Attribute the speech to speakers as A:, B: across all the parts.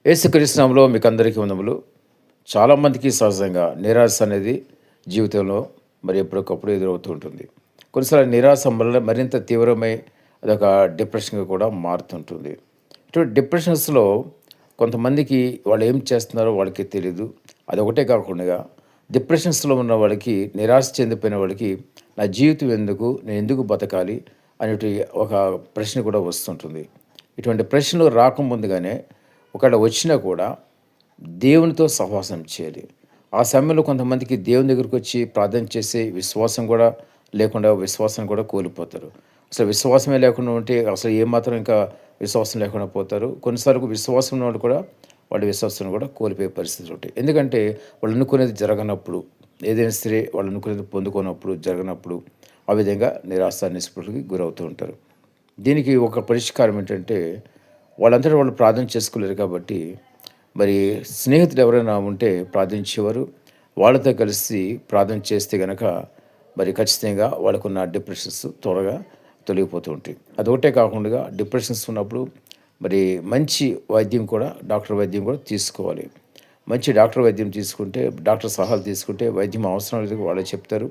A: యేసుక్రీస్తు నామములో మీకు అందరికీ వందములు. చాలామందికి సహజంగా నిరాశ అనేది జీవితంలో మరి ఎప్పటికప్పుడు ఎదురవుతూ ఉంటుంది. కొన్నిసార్లు నిరాశ మరింత తీవ్రమై అదొక డిప్రెషన్‌గా కూడా మారుతుంటుంది. ఇటువంటి డిప్రెషన్స్‌లో కొంతమందికి వాళ్ళు ఏం చేస్తున్నారో వాళ్ళకి తెలీదు. అదొకటే కాకుండా డిప్రెషన్స్‌లో ఉన్న వాళ్ళకి, నిరాశ చెందిపోయిన వాళ్ళకి నా జీవితం ఎందుకు? నేను ఎందుకు బతకాలి? అనేటి ఒక ప్రశ్న కూడా వస్తుంటుంది. ఇటువంటి ప్రశ్నలు రాకముందుగానే ఒకవేళ వచ్చినా కూడా దేవునితో సహవాసం చేయాలి. ఆ సమయంలో కొంతమందికి దేవుని దగ్గరికొచ్చి ప్రార్థన చేసే విశ్వాసం కూడా లేకుండా విశ్వాసాన్ని కూడా కోల్పోతారు. అసలు విశ్వాసమే లేకుండా ఉంటే అసలు ఏమాత్రం ఇంకా విశ్వాసం లేకుండా పోతారు. కొన్నిసార్లు విశ్వాసం ఉన్నవాళ్ళు కూడా వాళ్ళ విశ్వాసాన్ని కూడా కోల్పోయే పరిస్థితులు ఉంటాయి. ఎందుకంటే వాళ్ళు అనుకునేది జరగనప్పుడు, ఏదైనా సరే వాళ్ళు అనుకునేది పొందుకోనప్పుడు, జరగనప్పుడు ఆ విధంగా నిరాశ, నిస్పృహలకి గురవుతూ ఉంటారు. దీనికి ఒక పరిష్కారం ఏంటంటే వాళ్ళంతట వాళ్ళు ప్రార్థన చేసుకోలేరు కాబట్టి మరి స్నేహితులు ఎవరైనా ఉంటే ప్రార్థించేవారు. వాళ్ళతో కలిసి ప్రార్థన చేస్తే గనక మరి ఖచ్చితంగా వాళ్ళకున్న డిప్రెషన్స్ త్వరగా తొలగిపోతూ ఉంటాయి. అదొకటే కాకుండా డిప్రెషన్స్ ఉన్నప్పుడు మరి మంచి వైద్యం కూడా డాక్టర్ వైద్యం కూడా తీసుకోవాలి. మంచి డాక్టర్ వైద్యం తీసుకుంటే, డాక్టర్ సలహాలు తీసుకుంటే వైద్యం అవసరం లేదు వాళ్ళే చెప్తారు.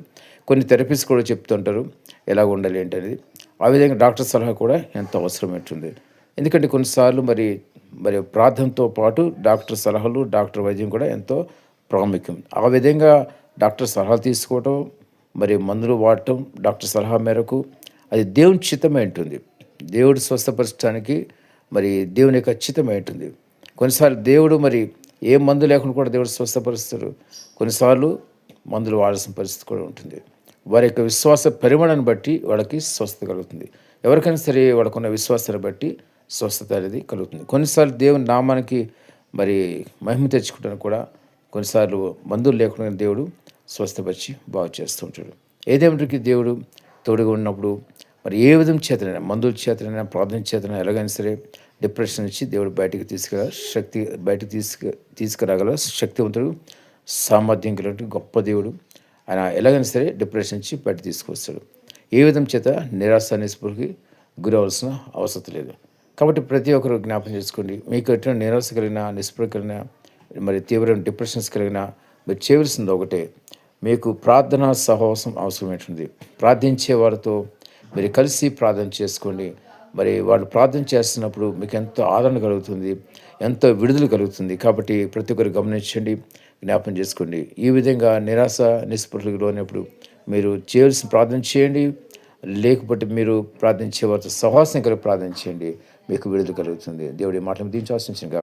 A: కొన్ని థెరపీస్ కూడా చెప్తుంటారు. ఎలాగ ఉండాలి ఏంటనేది. ఆ విధంగా డాక్టర్ సలహా కూడా ఎంతో అవసరమైంటుంది. ఎందుకంటే కొన్నిసార్లు మరి ప్రార్థనతో పాటు డాక్టర్ సలహాలు, డాక్టర్ వైద్యం కూడా ఎంతో ప్రాముఖ్యం. ఆ విధంగా డాక్టర్ సలహాలు తీసుకోవటం, మరి మందులు వాడటం డాక్టర్ సలహా మేరకు అది దేవుని చిత్తమై ఉంటుంది. దేవుడు స్వస్థపరచడానికి మరి దేవుని యొక్క చిత్తమై ఉంటుంది. కొన్నిసార్లు దేవుడు మరి ఏ మందు లేకుండా కూడా దేవుడు స్వస్థపరుస్తాడు. కొన్నిసార్లు మందులు వాడాల్సిన పరిస్థితి కూడా ఉంటుంది. వారి యొక్క విశ్వాస పరిమాణాన్ని బట్టి వాళ్ళకి స్వస్థత కలుగుతుంది. ఎవరికైనా సరే వాళ్ళకున్న విశ్వాసాన్ని బట్టి స్వస్థత అనేది కలుగుతుంది. కొన్నిసార్లు దేవుని నామానికి మరి మహిమ తెచ్చుకోవడానికి కూడా కొన్నిసార్లు మందులు లేకుండా దేవుడు స్వస్థపరిచి బాగు చేస్తూ ఉంటాడు. ఏదేమిటికి దేవుడు తోడుగా ఉన్నప్పుడు మరి ఏ విధం చేతనైనా మందుల చేతనైనా ప్రార్థన చేతనైనా ఎలాగైనా సరే డిప్రెషన్ నుంచి దేవుడు బయటికి తీసుకురాగల శక్తివంతుడు, సామర్థ్యం కలిగిన గొప్ప దేవుడు. ఆయన ఎలాగైనా సరే డిప్రెషన్ నుంచి బయట తీసుకొస్తాడు. ఏ విధం చేత నిరాశ నిస్పృహకి గురవలసిన అవసరం లేదు. కాబట్టి ప్రతి ఒక్కరు జ్ఞాపకం చేసుకోండి. మీకు ఎటువంటి నిరాశ కలిగిన, నిస్పృహ కలిగిన, మరి తీవ్రమైన డిప్రెషన్స్ కలిగిన మీరు చేయవలసింది ఒకటే, మీకు ప్రార్థనా సహవాసం అవసరమైనటువంటి. ప్రార్థించే వారితో మీరు కలిసి ప్రార్థన చేసుకోండి. మరి వాళ్ళు ప్రార్థన చేస్తున్నప్పుడు మీకు ఎంతో ఆదరణ కలుగుతుంది, ఎంతో విడుదల కలుగుతుంది. కాబట్టి ప్రతి ఒక్కరు గమనించండి, జ్ఞాపకం చేసుకోండి. ఈ విధంగా నిరాశ నిస్పృహలకు లోనప్పుడు మీరు చేయవలసిన ప్రార్థన చేయండి. లేకపోతే మీరు ప్రార్థించే వారితో సహవాసం కలిగి ప్రార్థన చేయండి. మీకు విడుదల కలుగుతుంది. దేవుడి మాటలు దీవించి ఆశీర్వదించును గాక.